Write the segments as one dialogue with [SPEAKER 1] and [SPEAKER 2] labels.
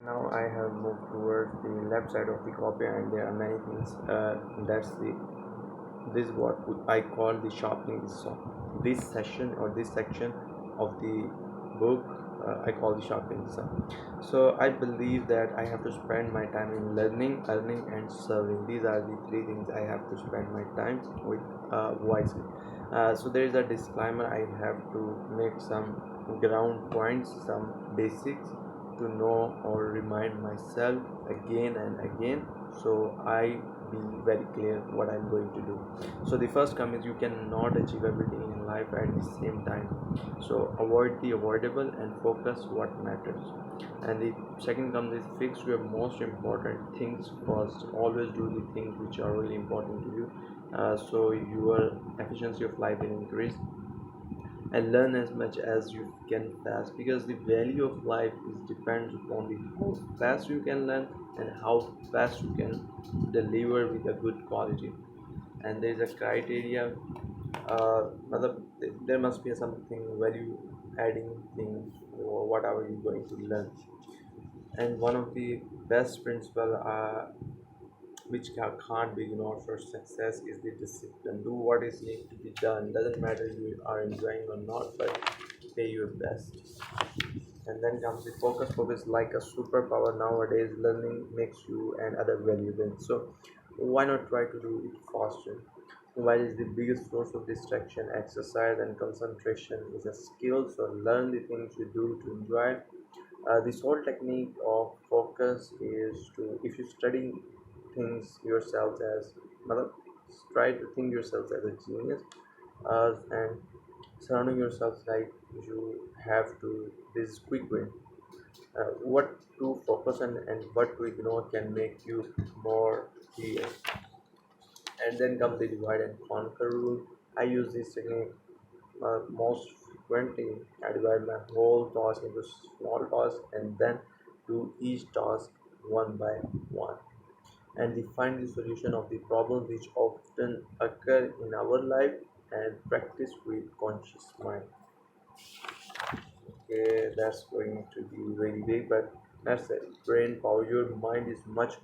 [SPEAKER 1] Now I have moved towards the left side of the copy, and there are many things. That's the this is what I call the sharpening the saw. This session or this section of the book I call the sharpening the saw. So I believe that I have to spend my time in learning, earning, and serving. These are the three things I have to spend my time with wisely. So there is a disclaimer. I have to make some ground points, some basics to know or remind myself again and again, so I be very clear what I'm going to do. So the first come is you cannot achieve everything in life at the same time, so avoid the avoidable and focus what matters. And the second comes is fix your most important things first. Always do the things which are really important to you, so your efficiency of life will increase. And learn as much as you can fast, because the value of life is depends upon the how fast you can learn and how fast you can deliver with a good quality. And there is a criteria, there must be something value adding things or whatever you're going to learn. And one of the best principle which can't be ignored for success is the discipline. Do what is need to be done. Doesn't matter you are enjoying or not, but pay your best. And then comes the focus. Focus like a superpower nowadays. Learning makes you and other valuable. So why not try to do it faster? Mobile is the biggest source of distraction. Exercise and concentration is a skill. So learn the things you do to enjoy. This whole technique of focus is to, if you study things yourself as matlab, try to think yourself as a genius, and surrounding yourself like you have to this quick win. What to focus on and what to ignore can make you more clear. And then comes the divide and conquer rule. I use this technique most frequently. I divide my whole task into small tasks and then do each task one by one, and define the solution of the problems which often occur in our life, and practice with conscious mind. Okay, that's going to be very big, but that's it. Brain power. Your mind is much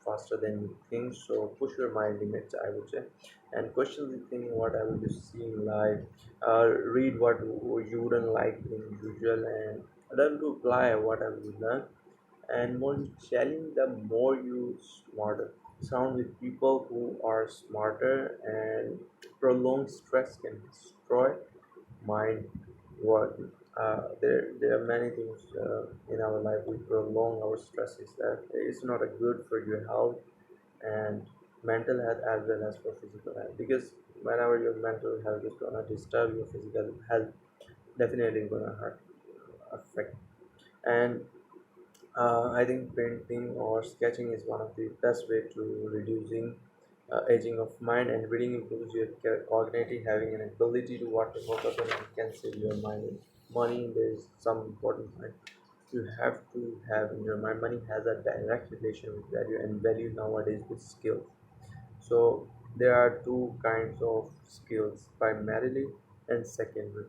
[SPEAKER 1] faster than you think. So push your mind limits, I would say, and question the thing whatever you see in life. Read what you wouldn't like in usual, and learn to apply whatever you learn. And more you challenge, the more you smarter. Surround with people who are smarter, and prolonged stress can destroy mind work. There are many things in our life we prolong our stresses that is not a good for your health and mental health as well as for physical health, because whenever your mental health is gonna disturb your physical health, definitely gonna hurt affect. And I think painting or sketching is one of the best way to reducing aging of mind, and reading improves your cognitive. Having an ability to what to focus on and can save your mind. Money, there is some important point you have to have in your mind. Money has a direct relation with value, and value nowadays with skills. So there are two kinds of skills, primarily and secondary.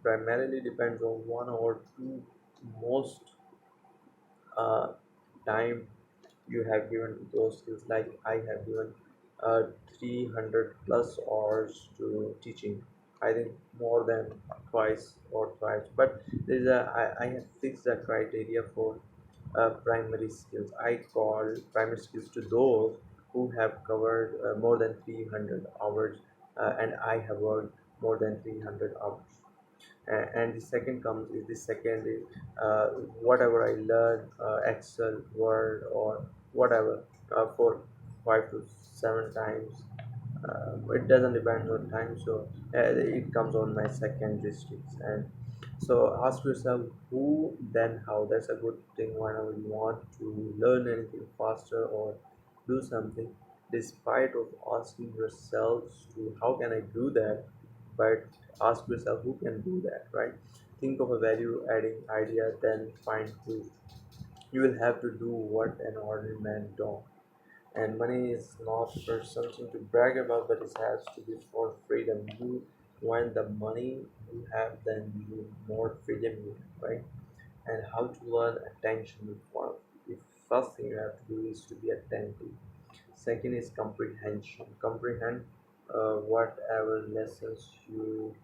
[SPEAKER 1] Primarily depends on one or two most uh, time you have given to those skills. Like I have given uh, 300 plus hours to teaching, I think more than twice or thrice. But I have fixed the criteria for primary skills. I call primary skills to those who have covered more than 300 hours, and I have worked more than 300 hours. And the second comes is the second is whatever I learn, Excel, Word, or whatever, for 5 to 7 times. It doesn't depend on time, so it comes on my secondary skills. And so ask yourself who, then how. That's a good thing whenever you want to learn anything faster or do something. Despite of asking yourselves to how can I do that, but ask yourself who can do that, right? Think of a value adding idea, then find proof. You will have to do what an ordinary man don't. And money is not for something to brag about, but it has to be for freedom. You when the money you have, then you more freedom you have, right? And how to learn attention with one. If first thing you have to do is to be attentive. Second is comprehension. Comprehend whatever lessons you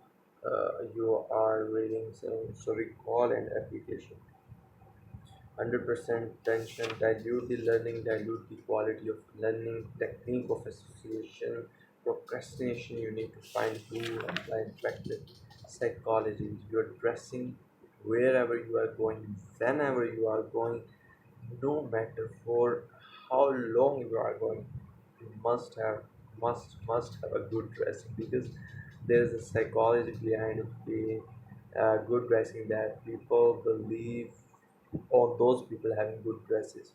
[SPEAKER 1] are reading. So recall and application. 100% tension, dilute the learning, dilute the quality of learning, technique of association, procrastination. You need to find who apply practice, psychology. You're dressing wherever you are going, whenever you are going, no matter for how long you are going, you must have a good dressing, because there is a psychology behind the good dressing, that people believe on those people having good dresses.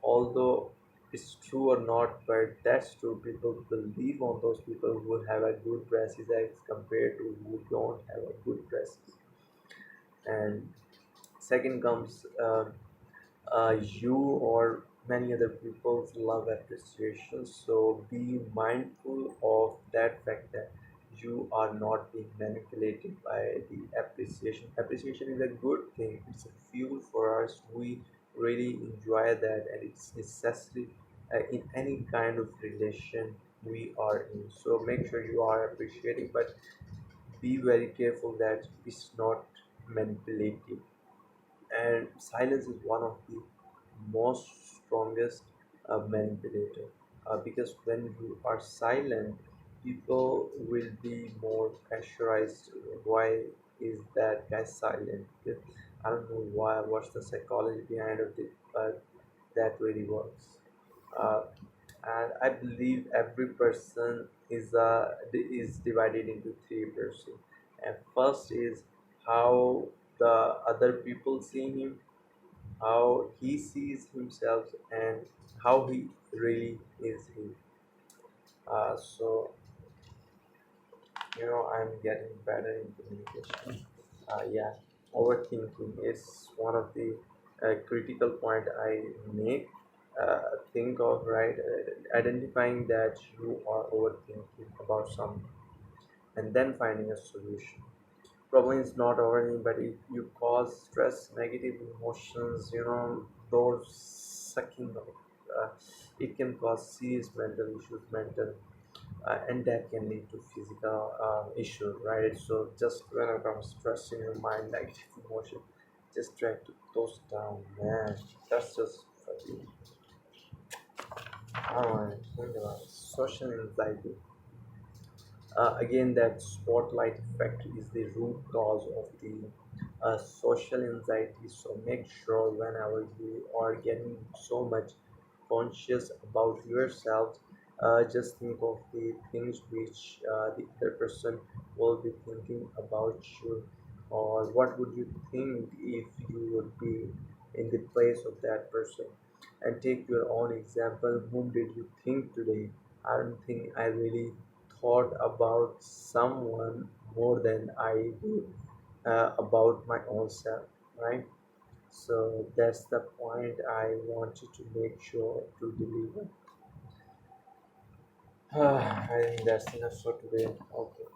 [SPEAKER 1] Although it's true or not, but that's true. People believe on those people who have a good dresses as compared to who don't have a good dresses. And second comes you or many other people's love appreciation. So be mindful of that fact that you are not being manipulated by the appreciation. Appreciation is a good thing, it's a fuel for us. We really enjoy that, and it's necessary in any kind of relation we are in. So make sure you are appreciating, but be very careful that it's not manipulative. And silence is one of the most strongest manipulator, because when you are silent, people will be more pressurized. Why is that guy silent? Because I don't know why, what's the psychology behind of it, but that really works. uh, and I believe every person is divided into three-person. And first is how the other people see him, how he sees himself, and how he really is he. So I'm getting better in communication. Yeah, overthinking is one of the critical point I make. Think of, right, identifying that you are overthinking about something, and then finding a solution. Problem is not overthinking, but if you cause stress, negative emotions, those sucking up, it can cause serious mental issues, and that can lead to physical issues, right? So just when it comes stress in your mind, negative emotion, just try to toast down, man. That's just for you. I want to think about social anxiety. Again, that spotlight effect is the root cause of the social anxiety. So make sure whenever you are getting so much conscious about yourself, just think of the things which the other person will be thinking about you, or what would you think if you would be in the place of that person. And take your own example. Whom did you think today? I don't think I really thought about someone more than I do about my own self, right? So that's the point I wanted to make sure to deliver. I think that's enough for today. Okay.